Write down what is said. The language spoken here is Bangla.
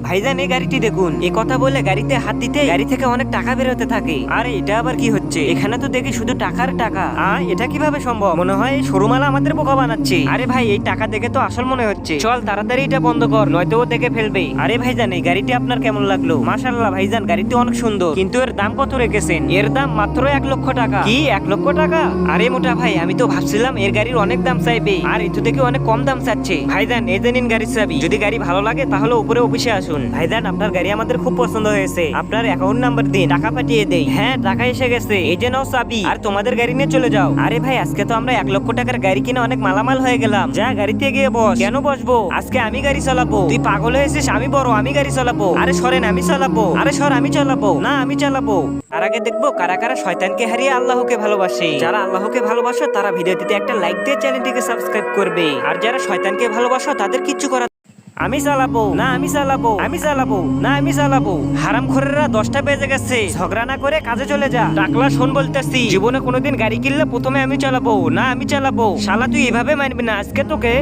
ভাইজান এই গাড়িটি দেখুন। এ কথা বলে গাড়িতে হাত দিতে গাড়ি থেকে অনেক টাকা বের হতে থাকে। আরে এটা আবার কি হচ্ছে? এখানে তো দেখি শুধু টাকার টাকা। এটা কিভাবে সম্ভব? মনে হয় শোরুমালা আমাদের বোকা বানাচ্ছে। আরে ভাই এই টাকা দেখে তো আসল মনে হচ্ছে। চল তাড়াতাড়ি এটা বন্ধ কর, নয়তো ও দেখে ফেলবে। আরে ভাইজান এই গাড়িটি আপনার কেমন লাগলো? মাশাআল্লাহ ভাইজান গাড়িটি অনেক সুন্দর, কিন্তু এর দাম কত রেখেছেন? এর দাম মাত্র 1,00,000 টাকা। কি 1,00,000 টাকা? আরে মোটা ভাই আমি তো ভাবছিলাম এর গাড়ির অনেক দাম চাইবে, আর এতে থেকে অনেক কম দাম চাচ্ছে। ভাইজান এই যে নিন গাড়ির চাবি। যদি গাড়ি ভালো লাগে তাহলে উপরে অফিসে আসুন। ভাইজান আপনার গাড়ি আমাদের খুব পছন্দ হয়েছে। আপনার অ্যাকাউন্ট নাম্বার দিন, টাকা পাঠিয়ে দেই। হ্যাঁ টাকা এসে গেছে, এই যে নাও চাবি, আর তোমাদের গাড়ি নিয়ে চলে যাও। আরে ভাই আজকে তো আমরা 1,00,000 টাকার গাড়ি কিনে অনেক মালামাল হয়ে গেলাম। যা গাড়িতে গিয়ে বস। কেন বসবো? আজকে আমি গাড়ি চালাবো। তুই পাগল হয়েছিস? আমি বড়, আমি গাড়ি চালাবো। আরে সরেন, আমি চালাবো। আরে সর, আমি চালাবো। না আমি চালাবো। তার আগে দেখবো কারা কারা শয়তানকে হারিয়ে আল্লাহকে ভালোবাসে। যারা আল্লাহকে ভালোবাসো তারা ভিডিওটিতে একটা লাইক দিয়ে চ্যানেলটিকে সাবস্ক্রাইব করবে, আর যারা শয়তানকে ভালোবাসো তাদের কিচ্ছু করা। আমি চালাবো না, আমি চালাবো, আমি চালাবো না, আমি চালাবো। হারামখোরেরা 10টা বেজে গেছে, ঝগড়া না করে কাজে চলে যা। টাকলা শোন বলতেছি, জীবনে কোনোদিন গাড়ি কিনলে প্রথমে আমি চালাবো না, আমি চালাবো। শালা তুই এভাবে মানবি না আজকে তোকে।